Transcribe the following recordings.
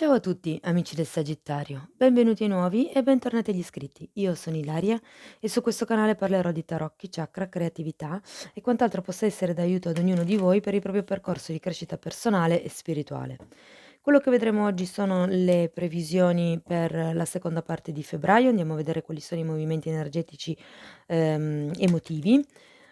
Ciao a tutti, amici del Sagittario, benvenuti ai nuovi e bentornati agli iscritti. Io sono Ilaria e su questo canale parlerò di tarocchi, chakra, creatività e quant'altro possa essere d'aiuto ad ognuno di voi per il proprio percorso di crescita personale e spirituale. Quello che vedremo oggi sono le previsioni per la seconda parte di febbraio, andiamo a vedere quali sono i movimenti energetici emotivi.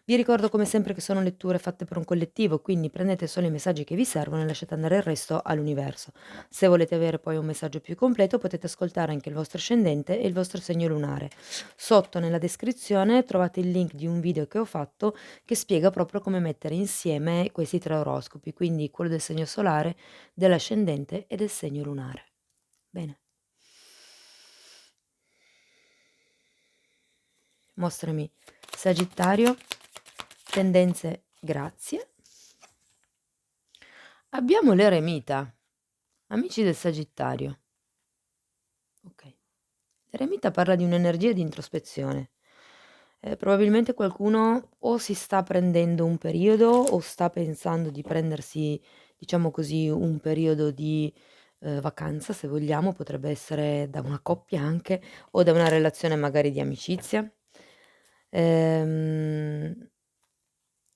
Vi ricordo come sempre che sono letture fatte per un collettivo, quindi prendete solo i messaggi che vi servono e lasciate andare il resto all'universo. Se volete avere poi un messaggio più completo potete ascoltare anche il vostro ascendente e il vostro segno lunare. Sotto nella descrizione trovate il link di un video che ho fatto che spiega proprio come mettere insieme questi tre oroscopi, quindi quello del segno solare, dell'ascendente e del segno lunare. Bene, mostrami Sagittario, tendenze, grazie. Abbiamo l'eremita, amici del Sagittario. Ok. L'eremita parla di un'energia di introspezione. Probabilmente qualcuno o si sta prendendo un periodo o sta pensando di prendersi, diciamo così, un periodo di, vacanza, se vogliamo, potrebbe essere da una coppia anche o da una relazione magari di amicizia. Ehm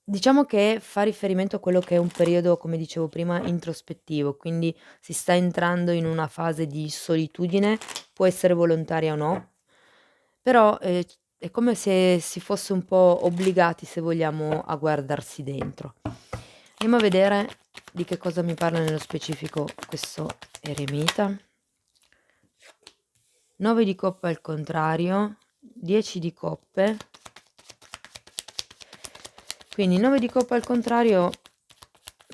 Diciamo che fa riferimento a quello che è un periodo, come dicevo prima, introspettivo, quindi si sta entrando in una fase di solitudine, può essere volontaria o no, però, c è come se si fosse un po' obbligati, se vogliamo, a guardarsi dentro. Andiamo a vedere di che cosa mi parla nello specifico questo eremita. 9 di coppe al contrario, 10 di coppe. Quindi 9 di coppe al contrario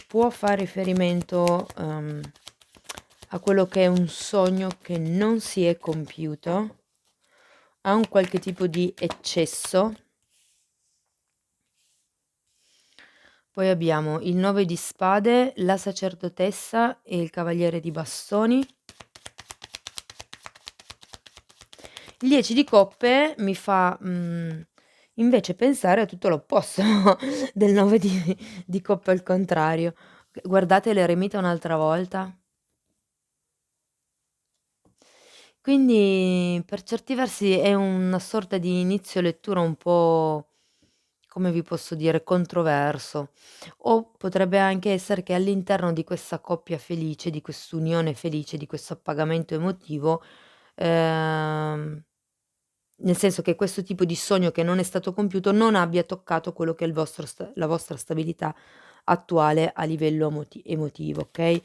può far riferimento, a quello che è un sogno che non si è compiuto, a un qualche tipo di eccesso. Poi abbiamo il 9 di spade, la sacerdotessa e il cavaliere di bastoni. Il 10 di coppe mi fa, invece pensare a tutto l'opposto del 9 di coppe al contrario. G guardate l'eremita un'altra volta. Quindi per certi versi è una sorta di inizio lettura un po', come vi posso dire, controverso. O potrebbe anche essere che all'interno di questa coppia felice, di quest'unione felice, di questo appagamento emotivo, ehm nel senso che questo tipo di sogno che non è stato compiuto non abbia toccato quello che è il vostro la vostra stabilità attuale a livello emotivo, okay?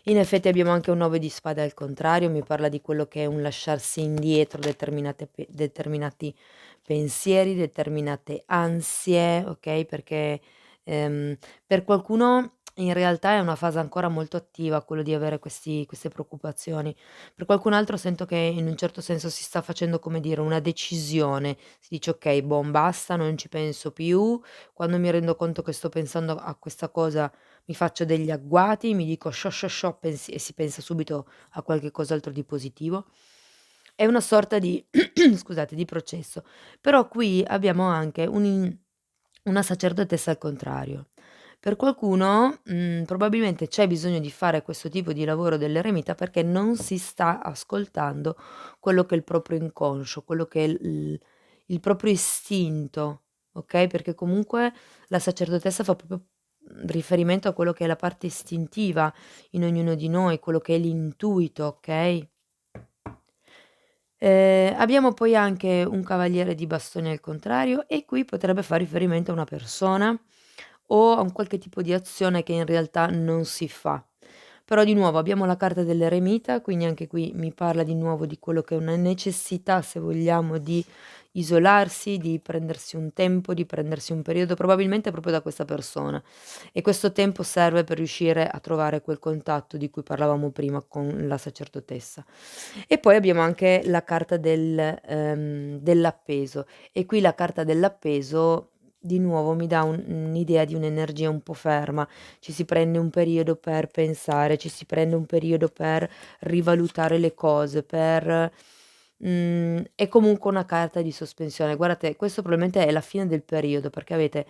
In effetti abbiamo anche un 9 di spade al contrario, mi parla di quello che è un lasciarsi indietro determinati pensieri, determinate ansie, okay, perché, per qualcuno in realtà è una fase ancora molto attiva quello di avere queste preoccupazioni. Per qualcun altro sento che in un certo senso si sta facendo, come dire, una decisione. Si dice: "Okay, boh, basta, non ci penso più. Quando mi rendo conto che sto pensando a questa cosa mi faccio degli agguati, mi dico: "Sciò, sciò, sciò", pensi e si pensa subito a qualche cos'altro di positivo. È una sorta di scusate, di processo. Però qui abbiamo anche una sacerdotessa al contrario. Per qualcuno, probabilmente c'è bisogno di fare questo tipo di lavoro dell'eremita perché non si sta ascoltando quello che è il proprio inconscio, quello che è il proprio istinto, okay, perché comunque la sacerdotessa fa proprio, riferimento a quello che è la parte istintiva in ognuno di noi, quello che è l'intuito, okay? Abbiamo poi anche un cavaliere di bastoni al contrario e qui potrebbe far riferimento a una persona o a un qualche tipo di azione che in realtà non si fa. Però di nuovo abbiamo la carta dell'eremita, quindi anche qui mi parla di nuovo di quello che è una necessità, se vogliamo, di isolarsi, di prendersi un tempo, di prendersi un periodo, probabilmente proprio da questa persona. E questo tempo serve per riuscire a trovare quel contatto di cui parlavamo prima con la sacerdotessa. E poi abbiamo anche la carta dell'appeso e qui la carta dell'appeso di nuovo mi dà un'idea di un'energia un po' ferma, ci si prende un periodo per pensare, ci si prende un periodo per rivalutare le cose, è comunque una carta di sospensione. Guardate, questo probabilmente è la fine del periodo perché avete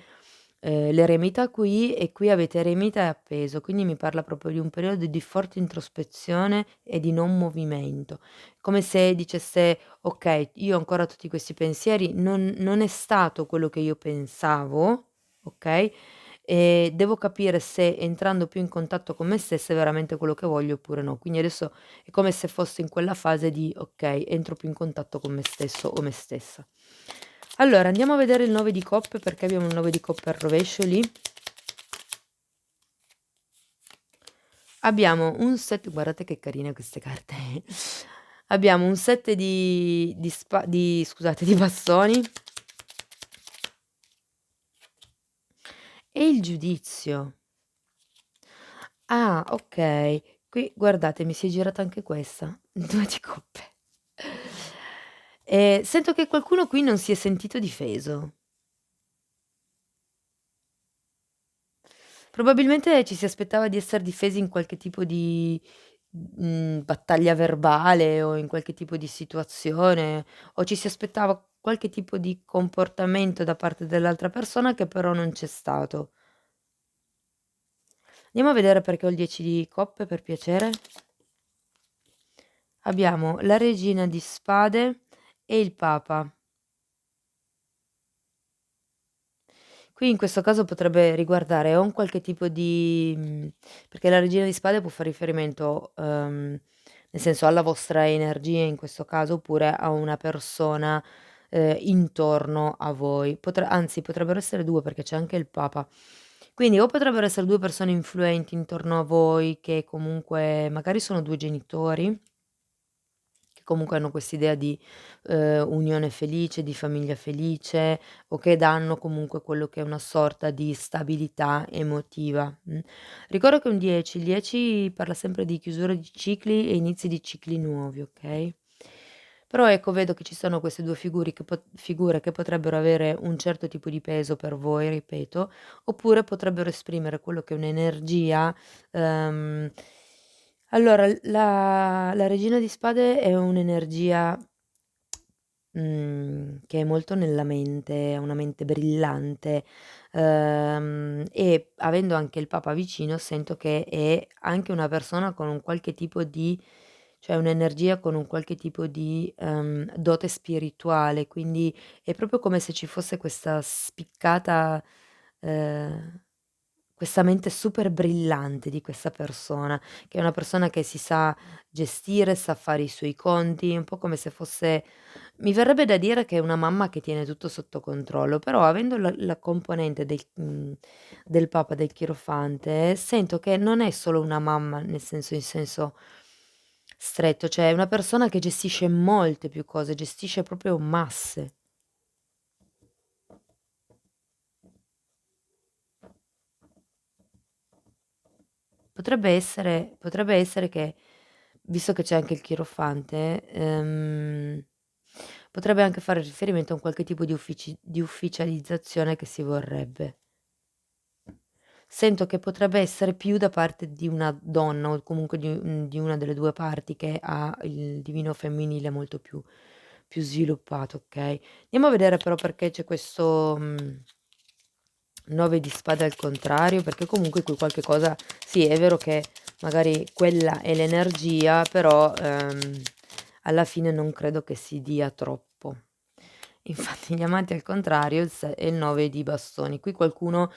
l'eremita qui e qui avete eremita e appeso, quindi mi parla proprio di un periodo di forte introspezione e di non movimento. Come se dicesse: "Okay, io ho ancora tutti questi pensieri, non è stato quello che io pensavo, okay, devo capire se entrando più in contatto con me stessa è veramente quello che voglio oppure no." Quindi adesso è come se fossi in quella fase di: "Okay, entro più in contatto con me stesso o me stessa." Allora, andiamo a vedere il 9 di coppe, perché abbiamo il 9 di coppe al rovescio lì. Abbiamo un set, guardate che carine queste carte. Abbiamo un set di scusate, di bastoni e il giudizio. Ah, okay. Qui guardate, mi si è girata anche questa, 2 di coppe. Sento che qualcuno qui non si è sentito difeso. Probabilmente ci si aspettava di esser difesi in qualche tipo di, battaglia verbale o in qualche tipo di situazione, o ci si aspettava qualche tipo di comportamento da parte dell'altra persona che però non c'è stato. Andiamo a vedere perché ho il 10 di coppe, per piacere. Abbiamo la regina di spade e il papa. Qui in questo caso potrebbe riguardare o un qualche tipo di perché la regina di spade può far riferimento, nel senso alla vostra energia in questo caso, oppure a una persona, intorno a voi. Anzi potrebbero essere 2 perché c'è anche il papa. Quindi o potrebbero essere 2 persone influenti intorno a voi che comunque magari sono 2 genitori che comunque hanno quest'idea di, unione felice, di famiglia felice o che danno comunque quello che è una sorta di stabilità emotiva, Ricordo che un 10, il 10 parla sempre di chiusura di cicli e inizi di cicli nuovi, okay, però ecco vedo che ci sono queste 2 figure che potrebbero avere un certo tipo di peso per voi, ripeto, oppure potrebbero esprimere quello che è un'energia, ehm allora, la regina di spade è un'energia, che è molto nella mente, ha una mente brillante, e avendo anche il papa vicino sento che è anche una persona con un qualche tipo di cioè un'energia con un qualche tipo di, dote spirituale, quindi è proprio come se ci fosse questa spiccata ehm, questa mente super brillante di questa persona, che è una persona che si sa gestire, sa fare i suoi conti, un po' come se fosse mi verrebbe da dire che è una mamma che tiene tutto sotto controllo, però avendo la componente del papa, del chierofante, sento che non è solo una mamma, nel senso in senso stretto, cioè è una persona che gestisce molte più cose, gestisce proprio masse. Potrebbe essere che, visto che c'è anche il chierofante, potrebbe anche fare riferimento a un qualche tipo di ufficializzazione che si vorrebbe. Sento che potrebbe essere più da parte di una donna o comunque di una delle 2 parti che ha il divino femminile molto più sviluppato, okay. Andiamo a vedere però perché c'è questo, 9 di spade al contrario, perché comunque qui qualche cosa sì, è vero che magari quella è l'energia, però, alla fine non credo che si dia troppo. Infatti gli amanti al contrario, il se e il 9 di bastoni. Qui qualcuno,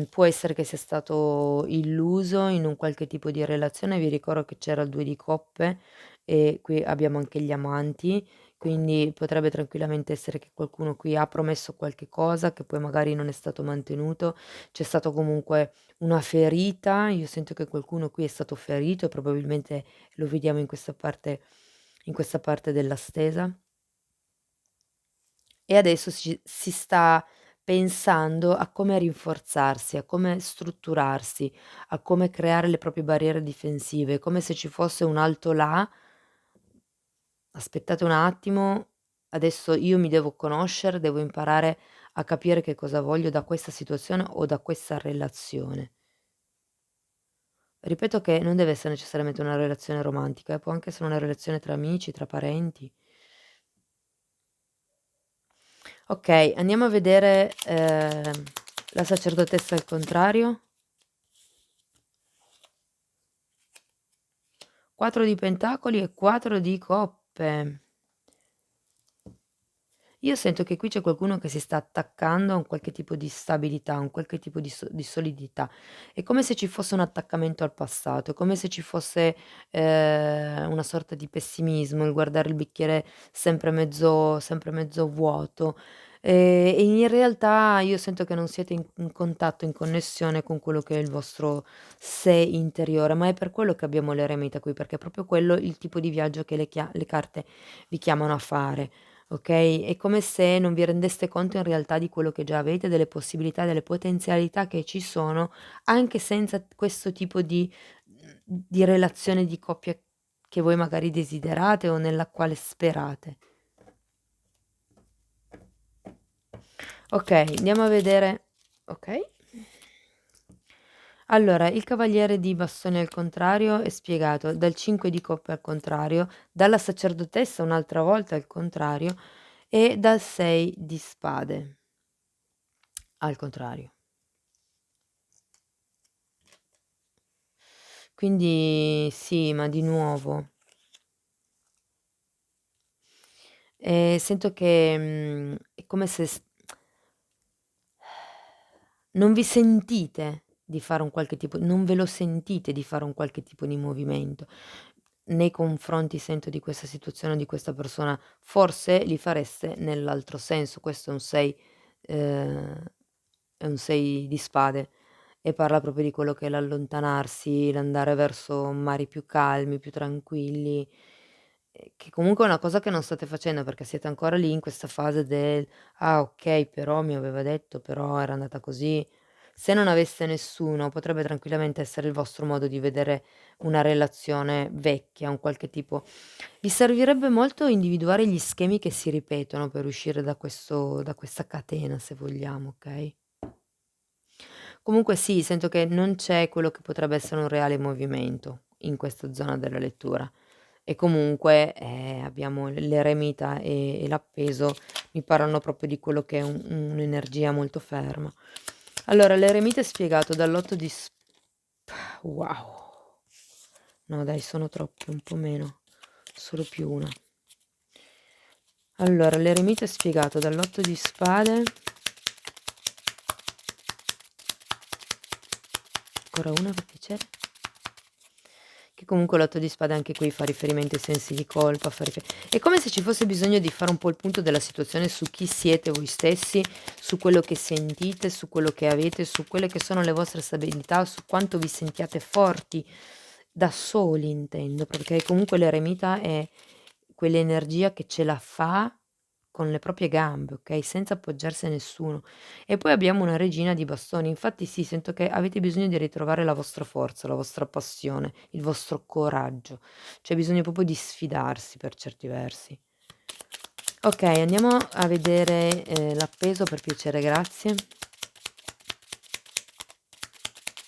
può essere che sia stato illuso in un qualche tipo di relazione. Vi ricordo che c'era il 2 di coppe e qui abbiamo anche gli amanti, quindi potrebbe tranquillamente essere che qualcuno qui ha promesso qualche cosa che poi magari non è stato mantenuto. C'è stato comunque una ferita, io sento che qualcuno qui è stato ferito e probabilmente lo vediamo in questa parte della stesa. E adesso si sta pensando a come rinforzarsi, a come strutturarsi, a come creare le proprie barriere difensive, come se ci fosse un alto là: "Aspettate un attimo, adesso io mi devo conoscere, devo imparare a capire che cosa voglio da questa situazione o da questa relazione." Ripeto che non deve essere necessariamente una relazione romantica, può anche essere una relazione tra amici, tra parenti. Okay, andiamo a vedere, La sacerdotessa al contrario. 4 di pentacoli e 4 di coppe. Io sento che qui c'è qualcuno che si sta attaccando a un qualche tipo di stabilità, a un qualche tipo di solidità. È come se ci fosse un attaccamento al passato, è come se ci fosse, una sorta di pessimismo, il guardare il bicchiere sempre mezzo vuoto. E in realtà io sento che non siete in contatto, in connessione con quello che è il vostro sé interiore, ma è per quello che abbiamo l'eremita qui, perché è proprio quello il tipo di viaggio che le carte vi chiamano a fare. Okay, è come se non vi rendeste conto in realtà di quello che già avete, delle possibilità, delle potenzialità che ci sono, anche senza questo tipo di relazione di coppia che voi magari desiderate o nella quale sperate. Okay, andiamo a vedere okay. Allora, il cavaliere di bastoni al contrario è spiegato dal 5 di coppe al contrario, dalla sacerdotessa un'altra volta al contrario e dal 6 di spade al contrario. Quindi sì, ma di nuovo, sento che, è come se non vi sentite di fare un qualche tipo non ve lo sentite di fare un qualche tipo di movimento nei confronti, sento, di questa situazione o di questa persona. Forse li fareste nell'altro senso. Questo ehm, è un 6 di spade e parla proprio di quello che è l'allontanarsi, l'andare verso mari più calmi, più tranquilli, che comunque è una cosa che non state facendo perché siete ancora lì in questa fase del: "Ah okay, però mi aveva detto, però era andata così". Se non aveste nessuno, potrebbe tranquillamente essere il vostro modo di vedere una relazione vecchia, un qualche tipo vi servirebbe molto individuare gli schemi che si ripetono per uscire da questa catena, se vogliamo, okay? Comunque sì, sento che non c'è quello che potrebbe essere un reale movimento in questa zona della lettura e comunque, abbiamo l'eremita e l'appeso mi parlano proprio di quello che è un'energia molto ferma. Allora, l'eremita è spiegato dall'8 di wow! No dai, sono troppi, un po' meno, solo più 1. Allora, l'eremita è spiegato dall'8 di spade, ancora 1 per piacere. Che comunque l'8 di spade anche qui fa riferimento ai sensi di colpa, fa rife è come se ci fosse bisogno di fare un po' il punto della situazione su chi siete voi stessi, su quello che sentite, su quello che avete, su quelle che sono le vostre stabilità, su quanto vi sentiate forti da soli intendo, perché comunque l'eremita è quell'energia che ce la fa con le proprie gambe, okay, senza appoggiarsi a nessuno. E poi abbiamo una regina di bastoni. Infatti sì, sento che avete bisogno di ritrovare la vostra forza, la vostra passione, il vostro coraggio. C'è bisogno proprio di sfidarsi per certi versi. Okay, andiamo a vedere, l'appeso per piacere, grazie.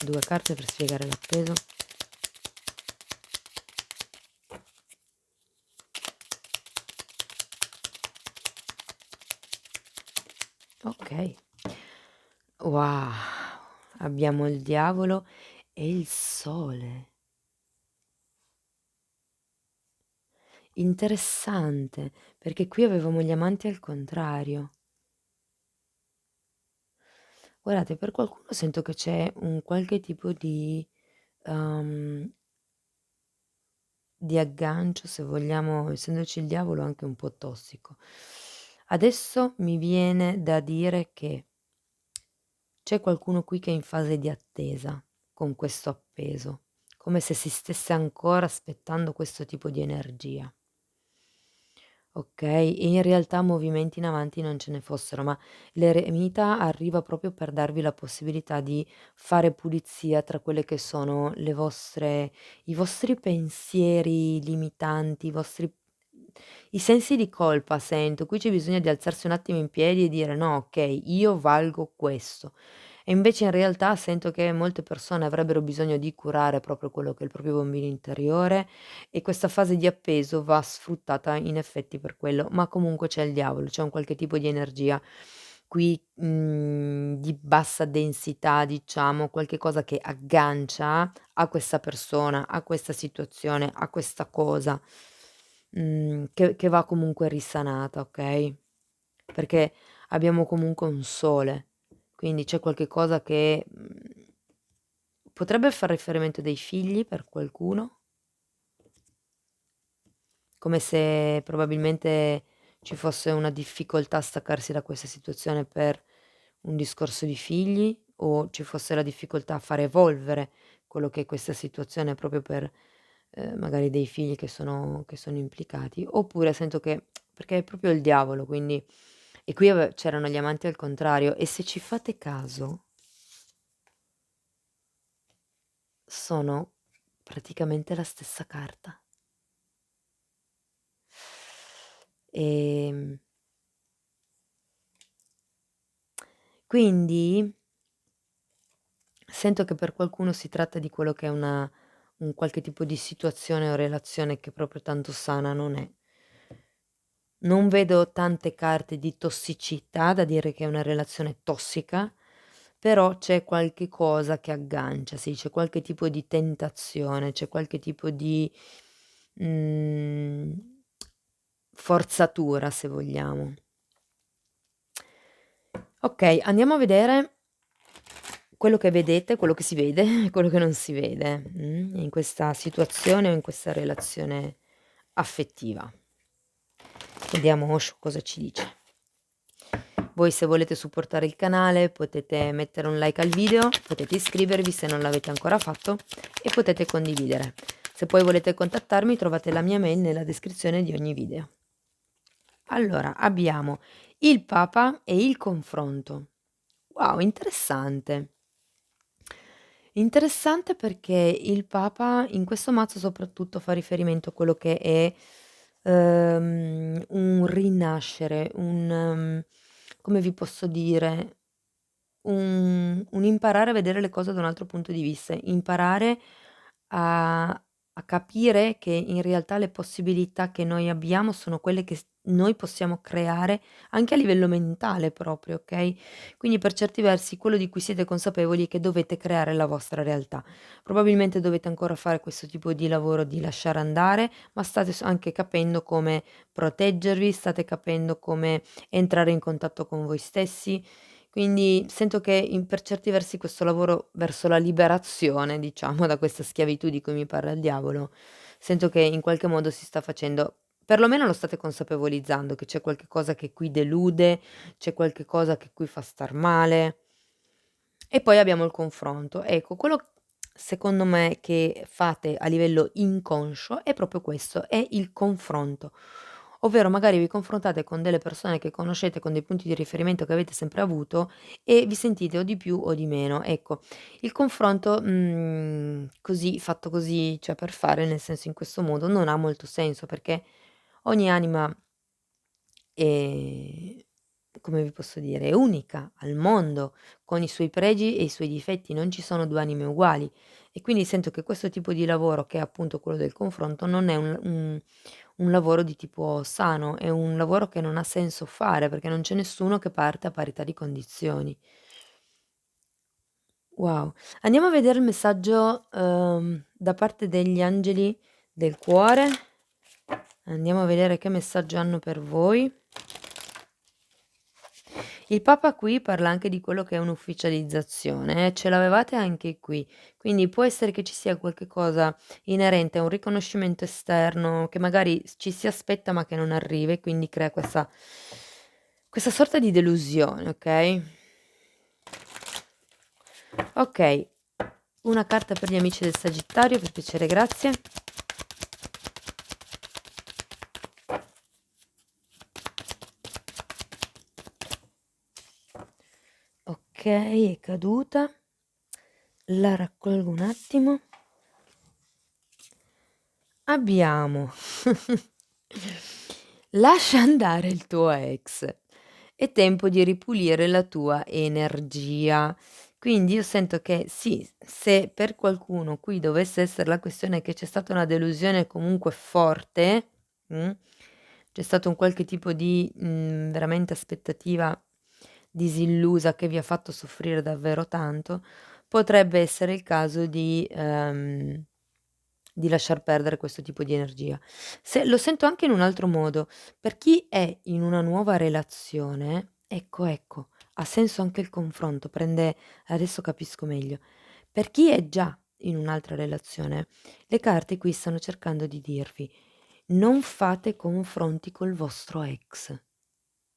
2 carte per spiegare l'appeso. Okay. Wow! Abbiamo il diavolo e il sole. Interessante, perché qui avevamo gli amanti al contrario. Guardate, per qualcuno sento che c'è un qualche tipo uhm, di aggancio, se vogliamo, essendoci il diavolo anche un po' tossico. Adesso mi viene da dire che c'è qualcuno qui che è in fase di attesa con questo appeso, come se si stesse ancora aspettando questo tipo di energia. Okay, e in realtà movimenti in avanti non ce ne fossero, ma l'eremita arriva proprio per darvi la possibilità di fare pulizia tra quelle che sono le vostre i vostri pensieri limitanti, i sensi di colpa sento. Qui c'è bisogno di alzarsi un attimo in piedi e dire: "No, okay, io valgo questo". E invece in realtà sento che molte persone avrebbero bisogno di curare proprio quello che è il proprio bambino interiore e questa fase di appeso va sfruttata in effetti per quello, ma comunque c'è il diavolo, c'è un qualche tipo di energia qui, di bassa densità diciamo, qualche cosa che aggancia a questa persona, a questa situazione, a questa cosa, che va comunque risanata, okay, perché abbiamo comunque un sole, quindi c'è qualche cosa che, potrebbe far riferimento a dei figli per qualcuno, come se probabilmente ci fosse una difficoltà a staccarsi da questa situazione per un discorso di figli, o ci fosse la difficoltà a far evolvere quello che è questa situazione proprio per, magari dei figli che sono implicati, oppure sento che perché è proprio il diavolo, quindi e qui c'erano gli amanti al contrario, e se ci fate caso sono praticamente la stessa carta. Ehm, quindi sento che per qualcuno si tratta di quello che è un qualche tipo di situazione o relazione che proprio tanto sana non è. Non vedo tante carte di tossicità da dire che è una relazione tossica, però c'è qualche cosa che aggancia, sì, c'è qualche tipo di tentazione, c'è qualche tipo di, mhmm, forzatura se vogliamo. Okay, andiamo a vedere quello che vedete, quello che si vede e quello che non si vede, in questa situazione o in questa relazione affettiva. Vediamo Osho cosa ci dice. Voi se volete supportare il canale potete mettere un like al video, potete iscrivervi se non l'avete ancora fatto e potete condividere. Se poi volete contattarmi trovate la mia mail nella descrizione di ogni video. Allora, abbiamo il Papa e il confronto. Wow, interessante. Interessante perché il Papa in questo mazzo soprattutto fa riferimento a quello che è, un rinascere, come vi posso dire, un imparare a vedere le cose da un altro punto di vista, imparare a capire che in realtà le possibilità che noi abbiamo sono quelle che noi possiamo creare anche a livello mentale proprio, okay, quindi per certi versi quello di cui siete consapevoli è che dovete creare la vostra realtà. Probabilmente dovete ancora fare questo tipo di lavoro di lasciare andare, ma state anche capendo come proteggervi, state capendo come entrare in contatto con voi stessi, quindi sento che per certi versi questo lavoro verso la liberazione, diciamo, da questa schiavitù di cui mi parla il diavolo, sento che in qualche modo si sta facendo, perlomeno lo state consapevolizzando, che c'è qualche cosa che qui delude, c'è qualche cosa che qui fa star male. E poi abbiamo il confronto. Ecco, quello secondo me che fate a livello inconscio è proprio questo, è il confronto. Ovvero magari vi confrontate con delle persone che conoscete, con dei punti di riferimento che avete sempre avuto e vi sentite o di più o di meno. Ecco, il confronto, così fatto così, cioè per fare, nel senso in questo modo, non ha molto senso perché ogni anima Ehm, come vi posso dire, è unica al mondo, con i suoi pregi e i suoi difetti, non ci sono 2 anime uguali. E quindi sento che questo tipo di lavoro, che è appunto quello del confronto, non è un lavoro di tipo sano, è un lavoro che non ha senso fare, perché non c'è nessuno che parte a parità di condizioni. Wow. Andiamo a vedere il messaggio, da parte degli angeli del cuore. Andiamo a vedere che messaggio hanno per voi. Il Papa qui parla anche di quello che è un'ufficializzazione, ce l'avevate anche qui, quindi può essere che ci sia qualche cosa inerente a un riconoscimento esterno che magari ci si aspetta ma che non arriva e quindi crea questa sorta di delusione, okay? Okay, una carta per gli amici del Sagittario, per piacere, grazie. Okay, è caduta. La raccolgo un attimo. Abbiamo lascia andare il tuo ex. È tempo di ripulire la tua energia. Quindi io sento che sì, se per qualcuno qui dovesse essere la questione che c'è stata una delusione comunque forte, c'è stato un qualche tipo di, veramente aspettativa disillusa, che vi ha fatto soffrire davvero tanto, potrebbe essere il caso di lasciar perdere questo tipo di energia. Se lo sento anche in un altro modo, per chi è in una nuova relazione, ecco, ha senso anche il confronto, prende adesso capisco meglio. Per chi è già in un'altra relazione, le carte qui stanno cercando di dirvi: non fate confronti col vostro ex.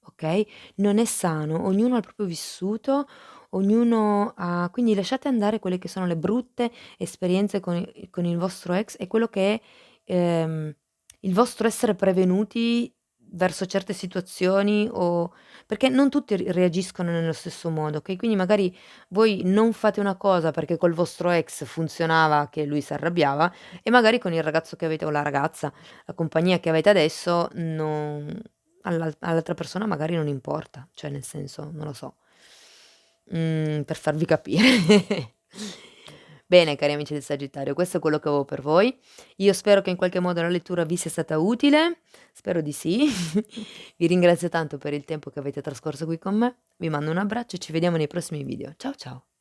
Okay? Non è sano, ognuno ha il proprio vissuto, ognuno ha quindi lasciate andare quelle che sono le brutte esperienze con il vostro ex e quello che è, il vostro essere prevenuti verso certe situazioni o perché non tutti reagiscono nello stesso modo, okay, quindi magari voi non fate una cosa perché col vostro ex funzionava che lui si arrabbiava e magari con il ragazzo che avete o la ragazza, la compagnia che avete adesso non all'altra persona magari non importa, cioè nel senso, non lo so, per farvi capire. Bene cari amici del Sagittario, questo è quello che avevo per voi. Io spero che in qualche modo la lettura vi sia stata utile, spero di sì. Vi ringrazio tanto per il tempo che avete trascorso qui con me, vi mando un abbraccio e ci vediamo nei prossimi video. Ciao, ciao.